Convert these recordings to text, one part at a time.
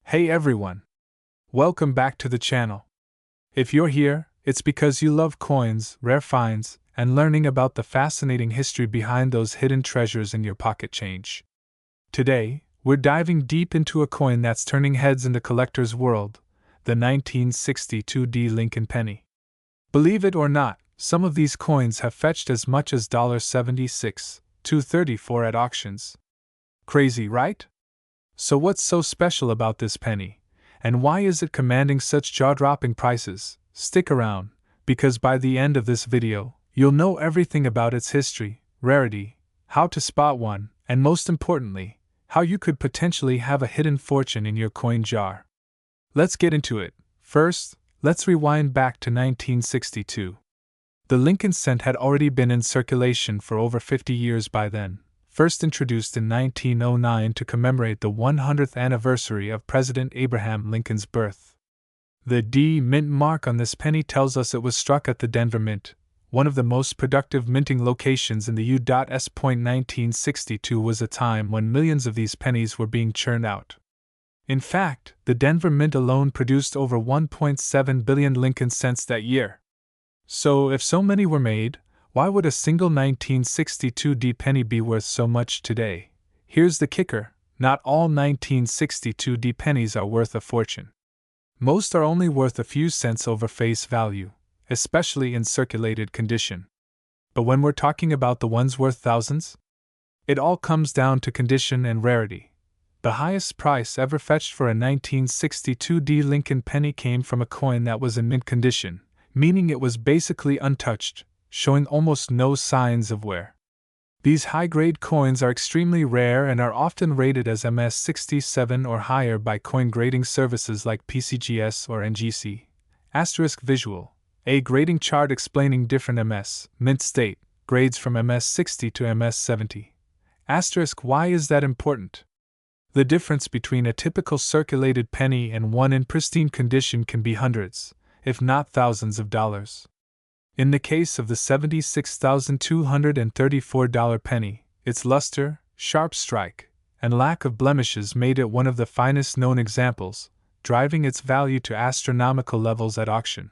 Hey everyone! Welcome back to the channel. If you're here, it's because you love coins, rare finds, and learning about the fascinating history behind those hidden treasures in your pocket change. Today, we're diving deep into a coin that's turning heads in the collector's world, the 1962 Lincoln penny. Believe it or not, some of these coins have fetched as much as $76, $234 at auctions. Crazy, right? So what's so special about this penny, and why is it commanding such jaw-dropping prices? Stick around, because by the end of this video, you'll know everything about its history, rarity, how to spot one, and most importantly, how you could potentially have a hidden fortune in your coin jar. Let's get into it. First, let's rewind back to 1962. The Lincoln cent had already been in circulation for over 50 years by then. First introduced in 1909 to commemorate the 100th anniversary of President Abraham Lincoln's birth. The D Mint mark on this penny tells us it was struck at the Denver Mint, one of the most productive minting locations in the U.S. 1962 was a time when millions of these pennies were being churned out. In fact, the Denver Mint alone produced over 1.7 billion Lincoln cents that year. So, if so many were made, why would a single 1962 penny be worth so much today? Here's the kicker: not all 1962 pennies are worth a fortune. Most are only worth a few cents over face value, especially in circulated condition. But when we're talking about the ones worth thousands, it all comes down to condition and rarity. The highest price ever fetched for a 1962 Lincoln penny came from a coin that was in mint condition, meaning it was basically untouched, showing almost no signs of wear. These high-grade coins are extremely rare and are often rated as MS67 or higher by coin grading services like PCGS or NGC. Asterisk visual, a grading chart explaining different mint state, grades from MS60 to MS70. Asterisk, why is that important? The difference between a typical circulated penny and one in pristine condition can be hundreds, if not thousands of dollars. In the case of the $76,234 penny, its luster, sharp strike, and lack of blemishes made it one of the finest known examples, driving its value to astronomical levels at auction.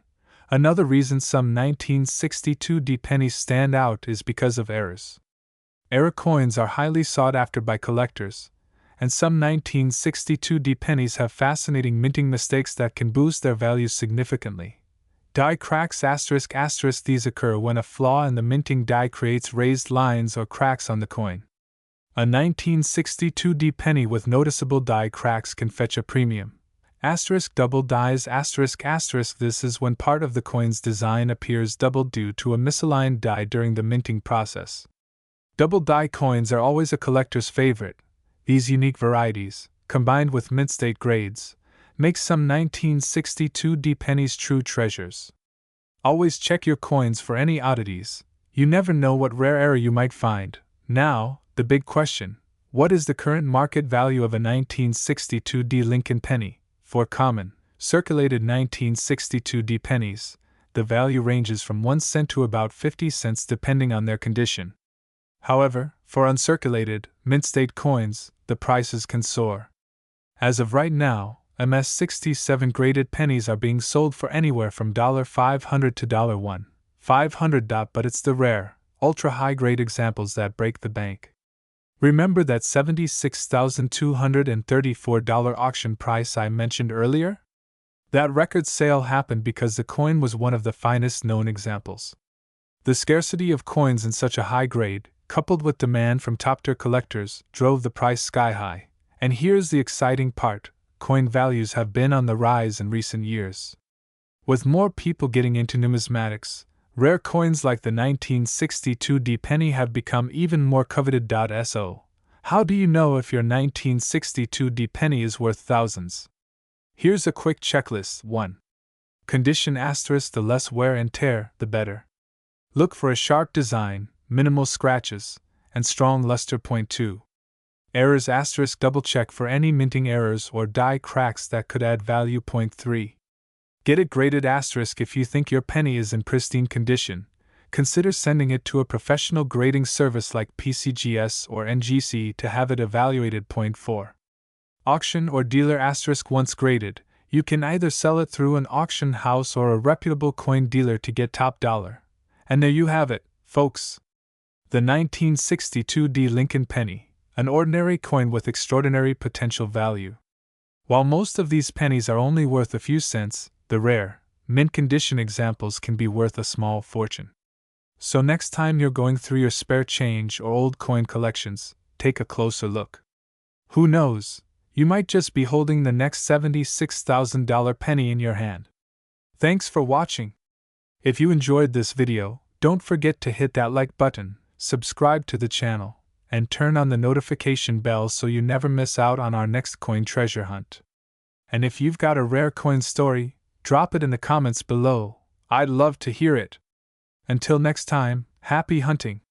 Another reason some 1962 pennies stand out is because of errors. Error coins are highly sought after by collectors, and some 1962 pennies have fascinating minting mistakes that can boost their value significantly. Die cracks ***. These occur when a flaw in the minting die creates raised lines or cracks on the coin. A 1962 penny with noticeable die cracks can fetch a premium. Double dies ***. This is when part of the coin's design appears doubled due to a misaligned die during the minting process. Double die coins are always a collector's favorite. These unique varieties, combined with mint state grades, make some 1962 pennies true treasures. Always check your coins for any oddities. You never know what rare error you might find. Now, the big question: what is the current market value of a 1962 Lincoln penny? For common, circulated 1962 pennies, the value ranges from 1 cent to about 50 cents depending on their condition. However, for uncirculated, mint state coins, the prices can soar. As of right now, MS67 graded pennies are being sold for anywhere from $500 to $1,500, but it's the rare, ultra-high grade examples that break the bank. Remember that $76,234 auction price I mentioned earlier? That record sale happened because the coin was one of the finest known examples. The scarcity of coins in such a high grade, coupled with demand from top-tier collectors, drove the price sky high. And here's the exciting part: coin values have been on the rise in recent years. With more people getting into numismatics, rare coins like the 1962 penny have become even more coveted. So, how do you know if your 1962 penny is worth thousands? Here's a quick checklist. 1. Condition ***. The less wear and tear, the better. Look for a sharp design, minimal scratches, and strong luster. 2. Errors ***. Double check for any minting errors or die cracks that could add value. 3. Get it graded ***. If you think your penny is in pristine condition, consider sending it to a professional grading service like PCGS or NGC to have it evaluated. 4. auction or dealer * once graded, you can either sell it through an auction house or a reputable coin dealer to get top dollar. And there you have it, folks. The 1962 D Lincoln penny, an ordinary coin with extraordinary potential value. While most of these pennies are only worth a few cents, the rare, mint condition examples can be worth a small fortune. So next time you're going through your spare change or old coin collections, take a closer look. Who knows, you might just be holding the next $76,000 penny in your hand. Thanks for watching. If you enjoyed this video, don't forget to hit that like button, subscribe to the channel, and turn on the notification bell so you never miss out on our next coin treasure hunt. And if you've got a rare coin story, drop it in the comments below. I'd love to hear it. Until next time, happy hunting.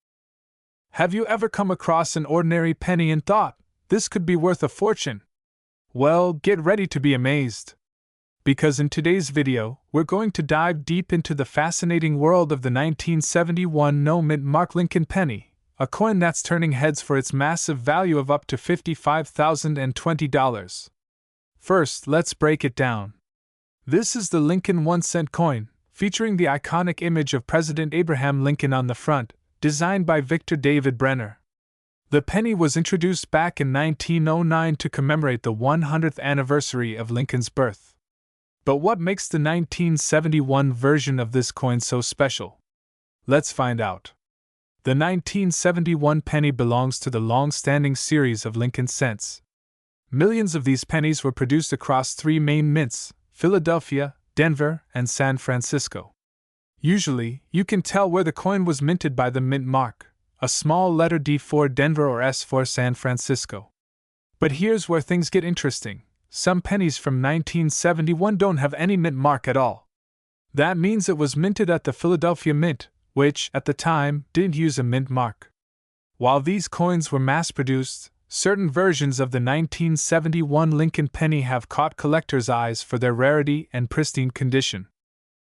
Have you ever come across an ordinary penny and thought, this could be worth a fortune? Well, get ready to be amazed. Because in today's video, we're going to dive deep into the fascinating world of the 1971 no-mint mark Lincoln penny, a coin that's turning heads for its massive value of up to $55,020. First, let's break it down. This is the Lincoln 1-cent coin, featuring the iconic image of President Abraham Lincoln on the front, designed by Victor David Brenner. The penny was introduced back in 1909 to commemorate the 100th anniversary of Lincoln's birth. But what makes the 1971 version of this coin so special? Let's find out. The 1971 penny belongs to the long-standing series of Lincoln cents. Millions of these pennies were produced across three main mints: Philadelphia, Denver, and San Francisco. Usually, you can tell where the coin was minted by the mint mark, a small letter D for Denver or S for San Francisco. But here's where things get interesting. Some pennies from 1971 don't have any mint mark at all. That means it was minted at the Philadelphia Mint, which, at the time, didn't use a mint mark. While these coins were mass-produced, certain versions of the 1971 Lincoln penny have caught collectors' eyes for their rarity and pristine condition.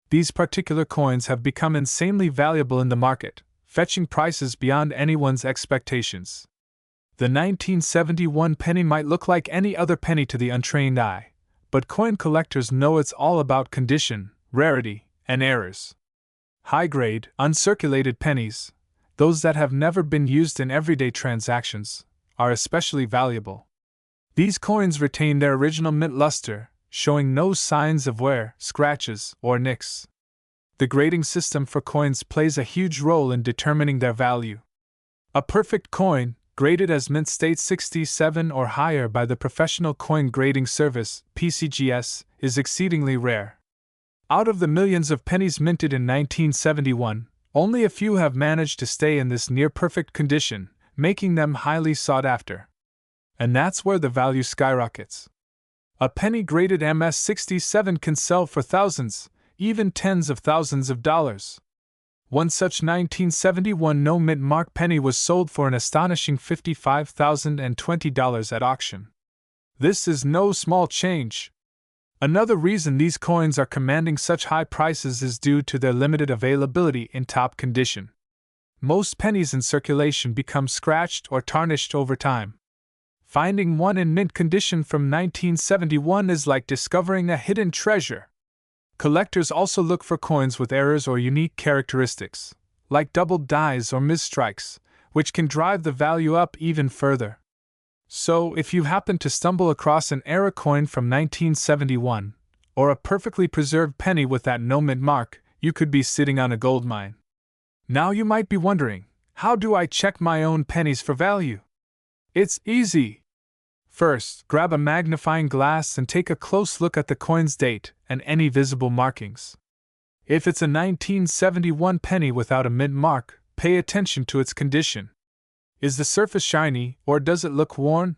These particular coins have become insanely valuable in the market, fetching prices beyond anyone's expectations. The 1971 penny might look like any other penny to the untrained eye, but coin collectors know it's all about condition, rarity, and errors. High-grade, uncirculated pennies, those that have never been used in everyday transactions, are especially valuable. These coins retain their original mint luster, showing no signs of wear, scratches, or nicks. The grading system for coins plays a huge role in determining their value. A perfect coin, graded as mint state 67 or higher by the Professional Coin Grading Service, PCGS, is exceedingly rare. Out of the millions of pennies minted in 1971, only a few have managed to stay in this near-perfect condition, making them highly sought after. And that's where the value skyrockets. A penny graded MS-67 can sell for thousands, even tens of thousands of dollars. One such 1971 no-mint mark penny was sold for an astonishing $55,020 at auction. This is no small change. Another reason these coins are commanding such high prices is due to their limited availability in top condition. Most pennies in circulation become scratched or tarnished over time. Finding one in mint condition from 1971 is like discovering a hidden treasure. Collectors also look for coins with errors or unique characteristics, like doubled dies or misstrikes, which can drive the value up even further. So, if you happen to stumble across an error coin from 1971, or a perfectly preserved penny with that no mint mark, you could be sitting on a goldmine. Now you might be wondering, how do I check my own pennies for value? It's easy. First, grab a magnifying glass and take a close look at the coin's date and any visible markings. If it's a 1971 penny without a mint mark, pay attention to its condition. Is the surface shiny, or does it look worn?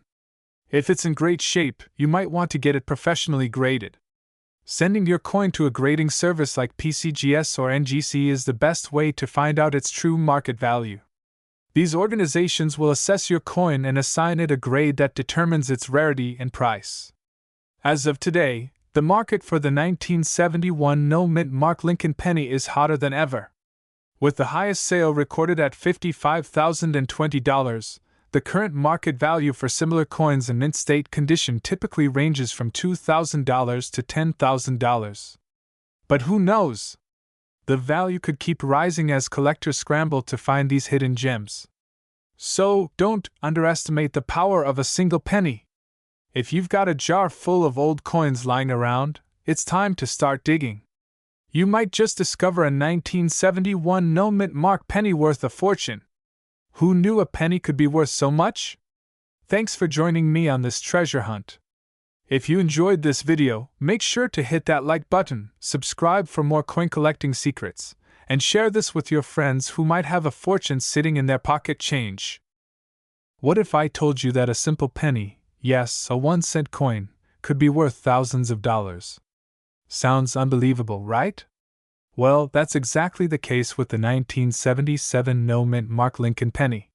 If it's in great shape, you might want to get it professionally graded. Sending your coin to a grading service like PCGS or NGC is the best way to find out its true market value. These organizations will assess your coin and assign it a grade that determines its rarity and price. As of today, the market for the 1971 no-mint mark Lincoln penny is hotter than ever. With the highest sale recorded at $55,020, The current market value for similar coins in mint state condition typically ranges from $2,000 to $10,000. But who knows? The value could keep rising as collectors scramble to find these hidden gems. So, don't underestimate the power of a single penny. If you've got a jar full of old coins lying around, it's time to start digging. You might just discover a 1971 no-mint mark penny worth a fortune. Who knew a penny could be worth so much? Thanks for joining me on this treasure hunt. If you enjoyed this video, make sure to hit that like button, subscribe for more coin collecting secrets, and share this with your friends who might have a fortune sitting in their pocket change. What if I told you that a simple penny, yes, a 1-cent coin, could be worth thousands of dollars? Sounds unbelievable, right? Well, that's exactly the case with the 1977 no-mint mark Lincoln penny.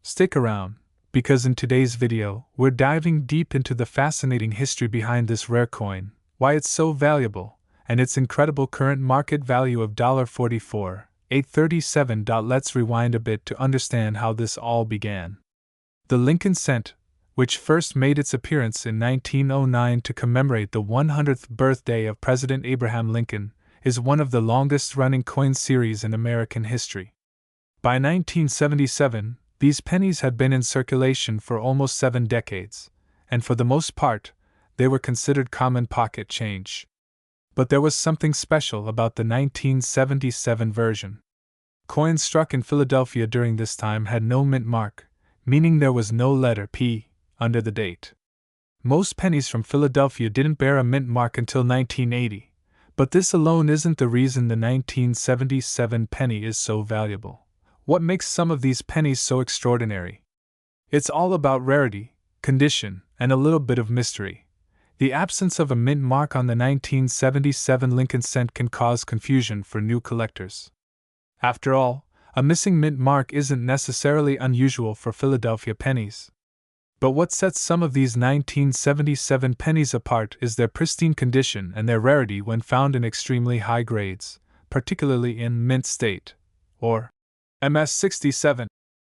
Stick around, because in today's video, we're diving deep into the fascinating history behind this rare coin, why it's so valuable, and its incredible current market value of $44,837. Let's rewind a bit to understand how this all began. The Lincoln cent, which first made its appearance in 1909 to commemorate the 100th birthday of President Abraham Lincoln, is one of the longest-running coin series in American history. By 1977, these pennies had been in circulation for almost 7 decades, and for the most part, they were considered common pocket change. But there was something special about the 1977 version. Coins struck in Philadelphia during this time had no mint mark, meaning there was no letter P under the date. Most pennies from Philadelphia didn't bear a mint mark until 1980. But this alone isn't the reason the 1977 penny is so valuable. What makes some of these pennies so extraordinary? It's all about rarity, condition, and a little bit of mystery. The absence of a mint mark on the 1977 Lincoln cent can cause confusion for new collectors. After all, a missing mint mark isn't necessarily unusual for Philadelphia pennies. But what sets some of these 1977 pennies apart is their pristine condition and their rarity when found in extremely high grades, particularly in mint state, or MS67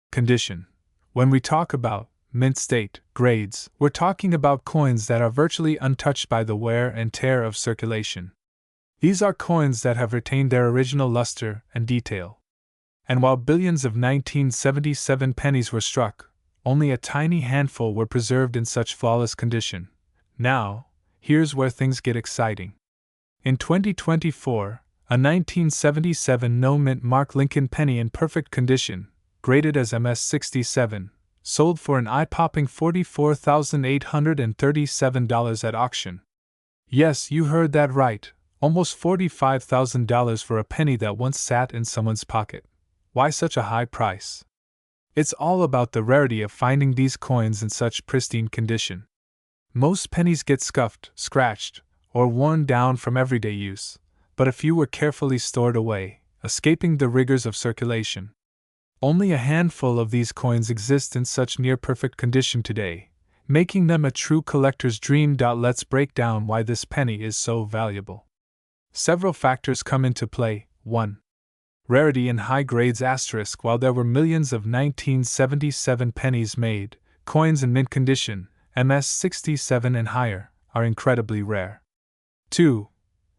condition. When we talk about mint state grades, we're talking about coins that are virtually untouched by the wear and tear of circulation. These are coins that have retained their original luster and detail. And while billions of 1977 pennies were struck, only a tiny handful were preserved in such flawless condition. Now, here's where things get exciting. In 2024, a 1977 no-mint mark Lincoln penny in perfect condition, graded as MS67, sold for an eye-popping $44,837 at auction. Yes, you heard that right, almost $45,000 for a penny that once sat in someone's pocket. Why such a high price? It's all about the rarity of finding these coins in such pristine condition. Most pennies get scuffed, scratched, or worn down from everyday use, but a few were carefully stored away, escaping the rigors of circulation. Only a handful of these coins exist in such near-perfect condition today, making them a true collector's dream. Let's break down why this penny is so valuable. Several factors come into play. 1. Rarity in high grades *. While there were millions of 1977 pennies made, coins in mint condition, MS67 and higher, are incredibly rare. 2.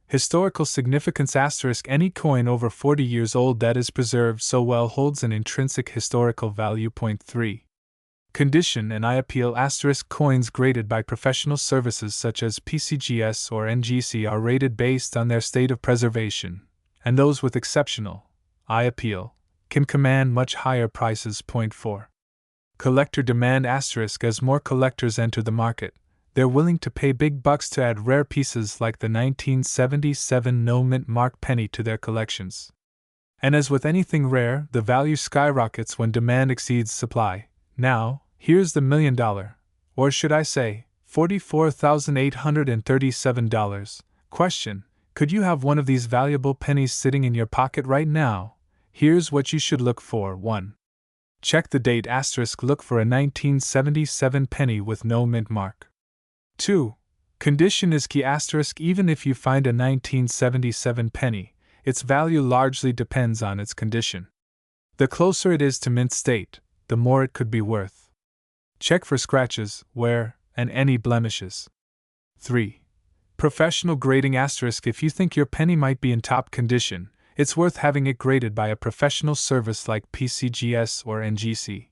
Historical significance *. Any coin over 40 years old that is preserved so well holds an intrinsic historical value. 3. Condition and eye appeal *. Coins graded by professional services such as PCGS or NGC are rated based on their state of preservation, and those with exceptional eye appeal can command much higher prices. 4. Collector demand *. As more collectors enter the market, they're willing to pay big bucks to add rare pieces like the 1977 no-mint mark penny to their collections. And as with anything rare, the value skyrockets when demand exceeds supply. Now, here's the $1 million, or should I say, $44,837 question. Could you have one of these valuable pennies sitting in your pocket right now? Here's what you should look for. 1. Check the date *. Look for a 1977 penny with no mint mark. 2. Condition is key *. Even if you find a 1977 penny, its value largely depends on its condition. The closer it is to mint state, the more it could be worth. Check for scratches, wear, and any blemishes. 3. Professional grading asterisk. If you think your penny might be in top condition, it's worth having it graded by a professional service like PCGS or NGC.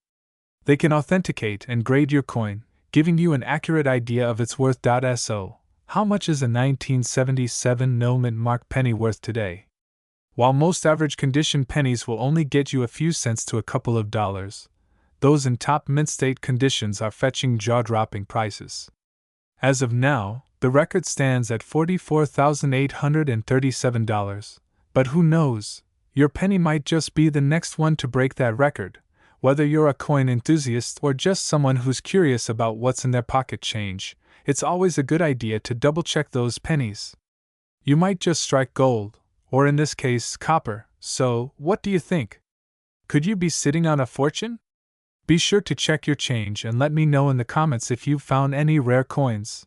They can authenticate and grade your coin, giving you an accurate idea of its worth. So, how much is a 1977 no mint mark penny worth today? While most average condition pennies will only get you a few cents to a couple of dollars, those in top mint state conditions are fetching jaw-dropping prices. As of now, the record stands at $44,837, but who knows, your penny might just be the next one to break that record, whether you're a coin enthusiast or just someone who's curious about what's in their pocket change. It's always a good idea to double-check those pennies. You might just strike gold, or in this case, copper. So, what do you think? Could you be sitting on a fortune? Be sure to check your change and let me know in the comments if you've found any rare coins.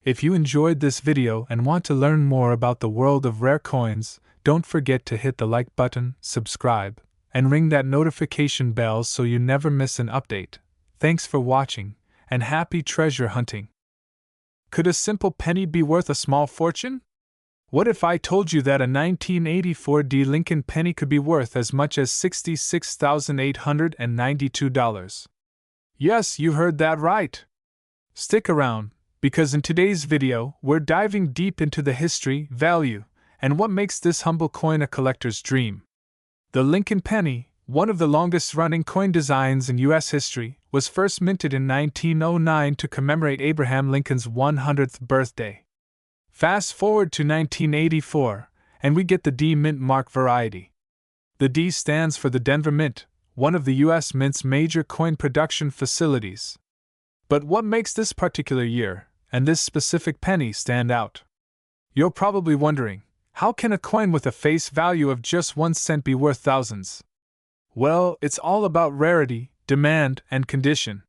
If you enjoyed this video and want to learn more about the world of rare coins, don't forget to hit the like button, subscribe, and ring that notification bell so you never miss an update. Thanks for watching, and happy treasure hunting! Could a simple penny be worth a small fortune? What if I told you that a 1984 D. Lincoln penny could be worth as much as $66,892? Yes, you heard that right. Stick around, because in today's video, we're diving deep into the history, value, and what makes this humble coin a collector's dream. The Lincoln penny, one of the longest-running coin designs in U.S. history, was first minted in 1909 to commemorate Abraham Lincoln's 100th birthday. Fast forward to 1984, and we get the D Mint mark variety. The D stands for the Denver Mint, one of the U.S. Mint's major coin production facilities. But what makes this particular year, and this specific penny, stand out? You're probably wondering, how can a coin with a face value of just 1 cent be worth thousands? Well, it's all about rarity, demand, and condition.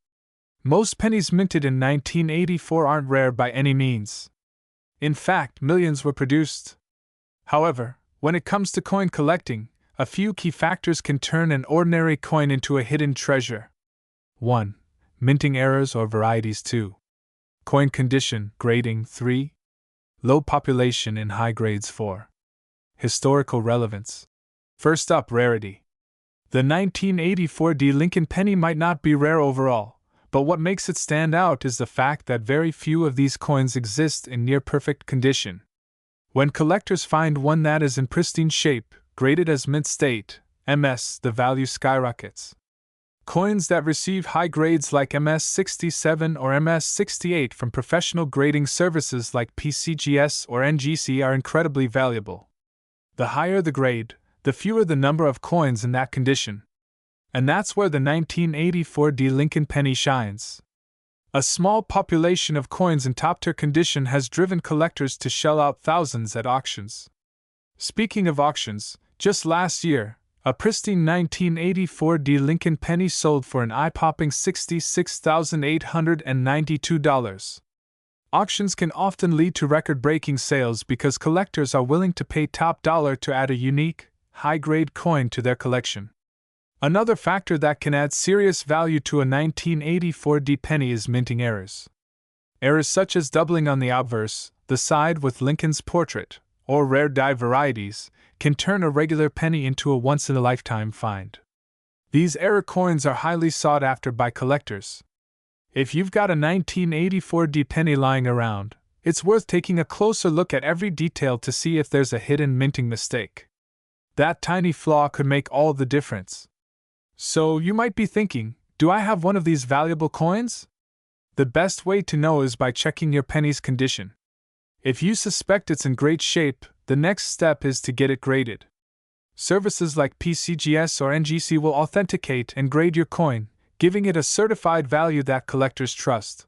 Most pennies minted in 1984 aren't rare by any means. In fact, millions were produced. However, when it comes to coin collecting, a few key factors can turn an ordinary coin into a hidden treasure. 1. Minting errors or varieties. 2. Coin condition, grading. 3. Low population in high grades. 4. Historical relevance. First up, rarity. The 1984 D. Lincoln penny might not be rare overall, but what makes it stand out is the fact that very few of these coins exist in near-perfect condition. When collectors find one that is in pristine shape, graded as mint state, MS, the value skyrockets. Coins that receive high grades like MS-67 or MS-68 from professional grading services like PCGS or NGC are incredibly valuable. The higher the grade, the fewer the number of coins in that condition. And that's where the 1984 D. Lincoln penny shines. A small population of coins in top-tier condition has driven collectors to shell out thousands at auctions. Speaking of auctions, just last year, a pristine 1984 D. Lincoln penny sold for an eye-popping $66,892. Auctions can often lead to record-breaking sales because collectors are willing to pay top dollar to add a unique, high-grade coin to their collection. Another factor that can add serious value to a 1984 D penny is minting errors. Errors such as doubling on the obverse, the side with Lincoln's portrait, or rare die varieties, can turn a regular penny into a once-in-a-lifetime find. These error coins are highly sought after by collectors. If you've got a 1984 D penny lying around, it's worth taking a closer look at every detail to see if there's a hidden minting mistake. That tiny flaw could make all the difference. So you might be thinking, do I have one of these valuable coins? The best way to know is by checking your penny's condition. If you suspect it's in great shape, the next step is to get it graded. Services like PCGS or NGC will authenticate and grade your coin, giving it a certified value that collectors trust.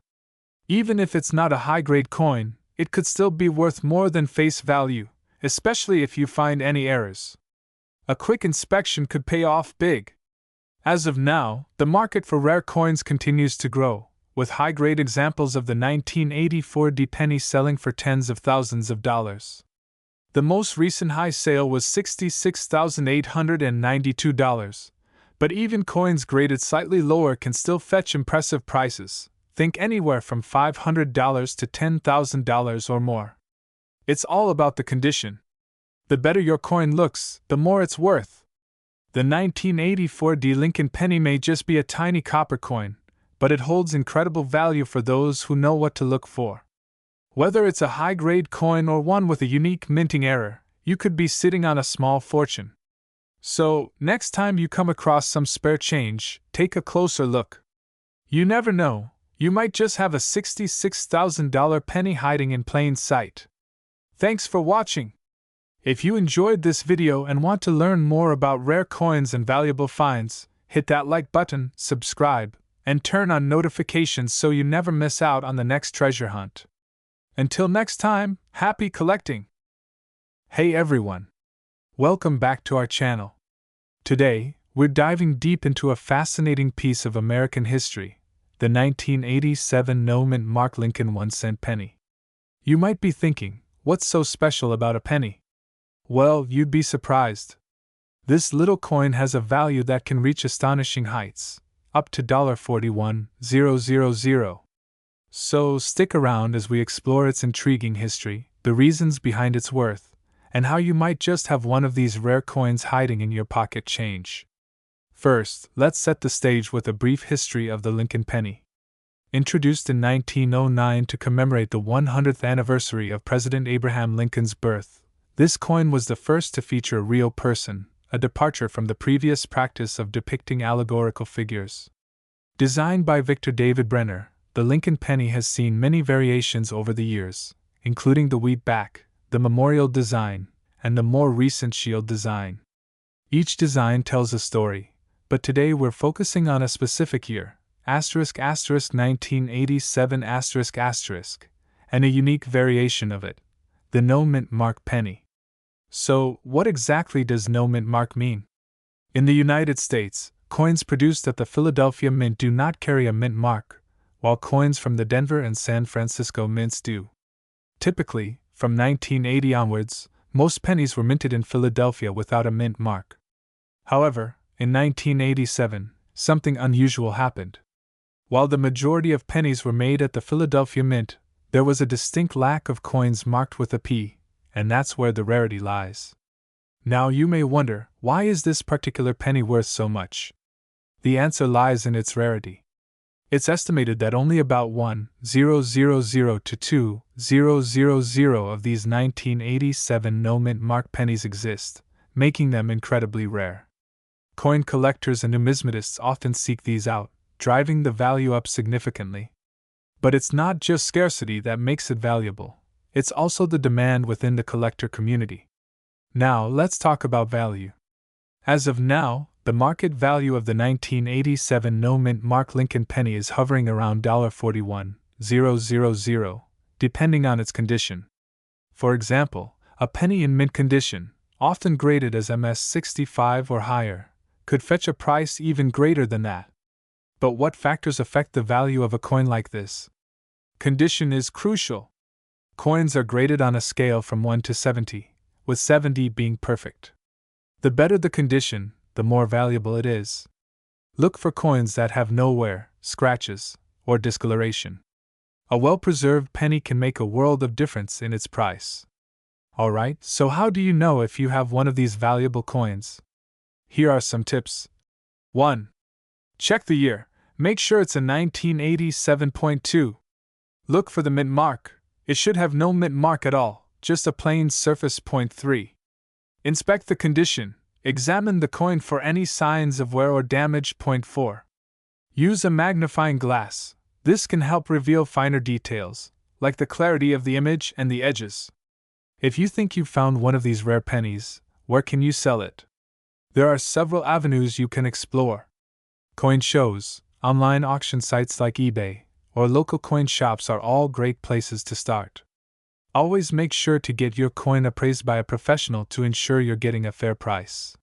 Even if it's not a high-grade coin, it could still be worth more than face value, especially if you find any errors. A quick inspection could pay off big. As of now, the market for rare coins continues to grow, with high-grade examples of the 1984 D penny selling for tens of thousands of dollars. The most recent high sale was $66,892, But even coins graded slightly lower can still fetch impressive prices. Think anywhere from $500 to $10,000 or more. It's all about the condition. The better your coin looks, the more it's worth. The 1984 D Lincoln penny may just be a tiny copper coin, but it holds incredible value for those who know what to look for. Whether it's a high-grade coin or one with a unique minting error, you could be sitting on a small fortune. So, next time you come across some spare change, take a closer look. You never know, you might just have a $66,000 penny hiding in plain sight. Thanks for watching. If you enjoyed this video and want to learn more about rare coins and valuable finds, hit that like button, subscribe, and turn on notifications so you never miss out on the next treasure hunt. Until next time, happy collecting! Hey everyone! Welcome back to our channel. Today, we're diving deep into a fascinating piece of American history, the 1987 no-mint Mark Lincoln 1-cent penny. You might be thinking, what's so special about a penny? Well, you'd be surprised. This little coin has a value that can reach astonishing heights, up to $41,000. So stick around as we explore its intriguing history, the reasons behind its worth, and how you might just have one of these rare coins hiding in your pocket change. First, let's set the stage with a brief history of the Lincoln penny. Introduced in 1909 to commemorate the 100th anniversary of President Abraham Lincoln's birth, this coin was the first to feature a real person, a departure from the previous practice of depicting allegorical figures. Designed by Victor David Brenner, the Lincoln penny has seen many variations over the years, including the wheat back, the memorial design, and the more recent shield design. Each design tells a story, but today we're focusing on a specific year, **1987**, and a unique variation of it, the no-mint mark penny. So, what exactly does no-mint mark mean? In the United States, coins produced at the Philadelphia Mint do not carry a mint mark, while coins from the Denver and San Francisco mints do. Typically, from 1980 onwards, most pennies were minted in Philadelphia without a mint mark. However, in 1987, something unusual happened. While the majority of pennies were made at the Philadelphia Mint, there was a distinct lack of coins marked with a P, and that's where the rarity lies. Now you may wonder, why is this particular penny worth so much? The answer lies in its rarity. It's estimated that only about 1,000 to 2,000 of these 1987 no-mint mark pennies exist, making them incredibly rare. Coin collectors and numismatists often seek these out, driving the value up significantly. But it's not just scarcity that makes it valuable, it's also the demand within the collector community. Now let's talk about value. As of now, the market value of the 1987 no-mint Mark Lincoln penny is hovering around $41,000, depending on its condition. For example, a penny in mint condition, often graded as MS-65 or higher, could fetch a price even greater than that. But what factors affect the value of a coin like this? Condition is crucial. Coins are graded on a scale from 1 to 70, with 70 being perfect. The better the condition, the more valuable it is. Look for coins that have no wear, scratches, or discoloration. A well-preserved penny can make a world of difference in its price. Alright, so how do you know if you have one of these valuable coins? Here are some tips. 1. Check the year. Make sure it's a 1987.2. Look for the mint mark. It should have no mint mark at all, just a plain surface. 3. Inspect the condition. Examine the coin for any signs of wear or damage. 4. Use a magnifying glass. This can help reveal finer details, like the clarity of the image and the edges. If you think you've found one of these rare pennies, where can you sell it? There are several avenues you can explore. Coin shows, online auction sites like eBay, or local coin shops are all great places to start. Always make sure to get your coin appraised by a professional to ensure you're getting a fair price.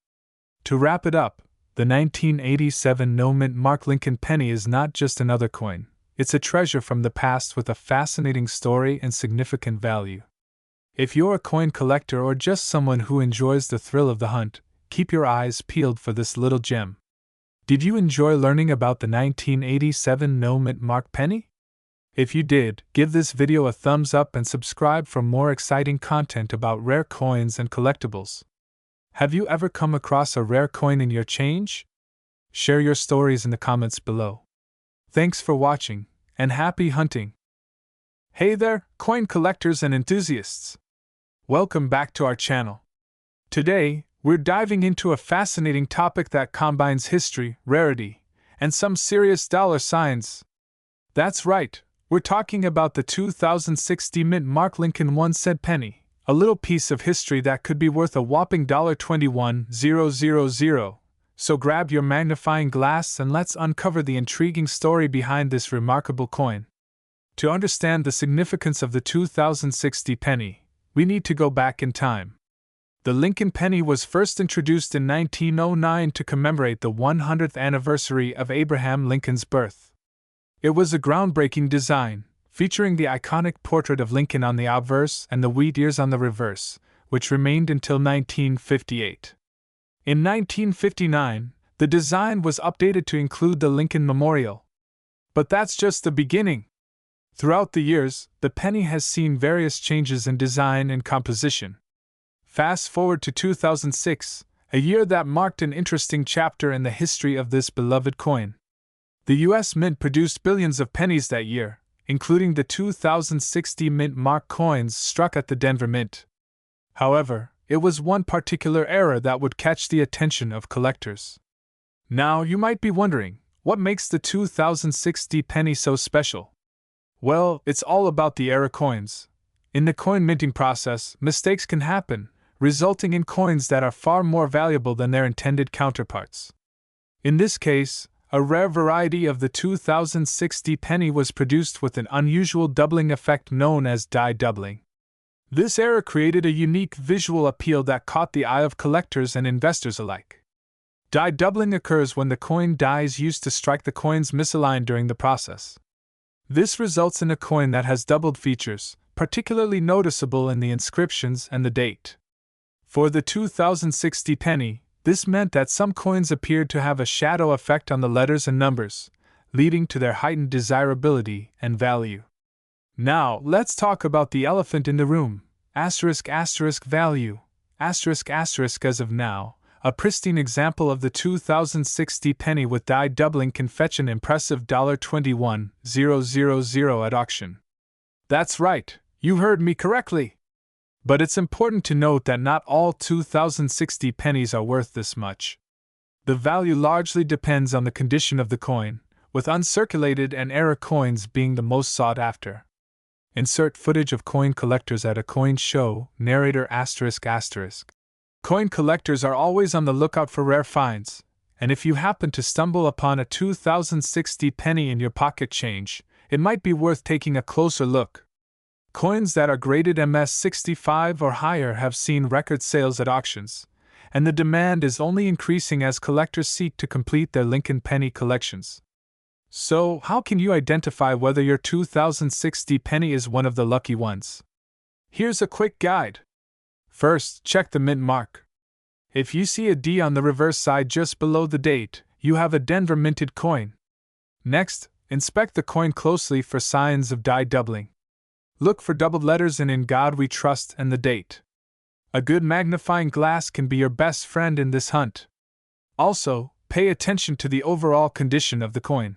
To wrap it up, the 1987 no-mint Mark Lincoln penny is not just another coin, it's a treasure from the past with a fascinating story and significant value. If you're a coin collector or just someone who enjoys the thrill of the hunt, keep your eyes peeled for this little gem. Did you enjoy learning about the 1987 no-mint mark penny? If you did, give this video a thumbs up and subscribe for more exciting content about rare coins and collectibles. Have you ever come across a rare coin in your change? Share your stories in the comments below. Thanks for watching, and happy hunting! Hey there, coin collectors and enthusiasts! Welcome back to our channel. Today, we're diving into a fascinating topic that combines history, rarity, and some serious dollar signs. That's right, we're talking about the 2060 mint mark Lincoln 1-cent penny, a little piece of history that could be worth a whopping $21,000. So grab your magnifying glass and let's uncover the intriguing story behind this remarkable coin. To understand the significance of the 2060 penny, we need to go back in time. The Lincoln penny was first introduced in 1909 to commemorate the 100th anniversary of Abraham Lincoln's birth. It was a groundbreaking design, featuring the iconic portrait of Lincoln on the obverse and the wheat ears on the reverse, which remained until 1958. In 1959, the design was updated to include the Lincoln Memorial. But that's just the beginning. Throughout the years, the penny has seen various changes in design and composition. Fast forward to 2006, a year that marked an interesting chapter in the history of this beloved coin. The U.S. Mint produced billions of pennies that year, including the 2060 mint mark coins struck at the Denver Mint. However, it was one particular era that would catch the attention of collectors. Now, you might be wondering, what makes the 2060 penny so special? Well, it's all about the era coins. In the coin minting process, mistakes can happen, resulting in coins that are far more valuable than their intended counterparts. In this case, a rare variety of the 2060 penny was produced with an unusual doubling effect known as die doubling. This error created a unique visual appeal that caught the eye of collectors and investors alike. Die doubling occurs when the coin dies used to strike the coins misaligned during the process. This results in a coin that has doubled features, particularly noticeable in the inscriptions and the date. For the 2060 penny, this meant that some coins appeared to have a shadow effect on the letters and numbers, leading to their heightened desirability and value. Now, let's talk about the elephant in the room, value, As of now, a pristine example of the 2060 penny with die doubling can fetch an impressive $21,000 at auction. That's right, you heard me correctly! But it's important to note that not all 2060 pennies are worth this much. The value largely depends on the condition of the coin, with uncirculated and error coins being the most sought after. Insert footage of coin collectors at a coin show, narrator ***. Coin collectors are always on the lookout for rare finds, and if you happen to stumble upon a 2060 penny in your pocket change, it might be worth taking a closer look. Coins that are graded MS-65 or higher have seen record sales at auctions, and the demand is only increasing as collectors seek to complete their Lincoln penny collections. So, how can you identify whether your 2060 penny is one of the lucky ones? Here's a quick guide. First, check the mint mark. If you see a D on the reverse side just below the date, you have a Denver minted coin. Next, inspect the coin closely for signs of die doubling. Look for doubled letters in God We Trust and the date. A good magnifying glass can be your best friend in this hunt. Also, pay attention to the overall condition of the coin.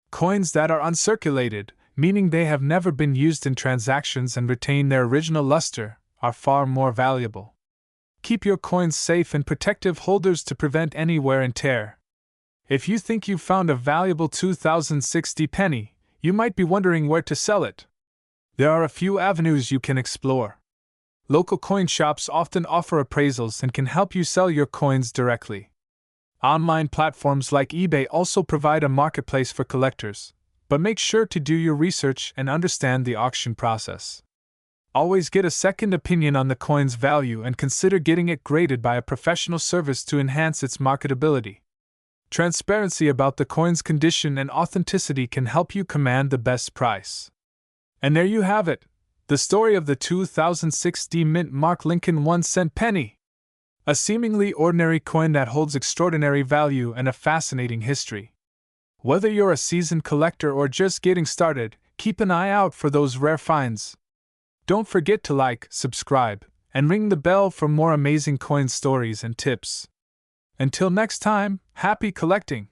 Coins that are uncirculated, meaning they have never been used in transactions and retain their original luster, are far more valuable. Keep your coins safe in protective holders to prevent any wear and tear. If you think you've found a valuable 2060 penny, you might be wondering where to sell it. There are a few avenues you can explore. Local coin shops often offer appraisals and can help you sell your coins directly. Online platforms like eBay also provide a marketplace for collectors, but make sure to do your research and understand the auction process. Always get a second opinion on the coin's value and consider getting it graded by a professional service to enhance its marketability. Transparency about the coin's condition and authenticity can help you command the best price. And there you have it, the story of the 2006 mint mark Lincoln 1-cent penny. A seemingly ordinary coin that holds extraordinary value and a fascinating history. Whether you're a seasoned collector or just getting started, keep an eye out for those rare finds. Don't forget to like, subscribe, and ring the bell for more amazing coin stories and tips. Until next time, happy collecting!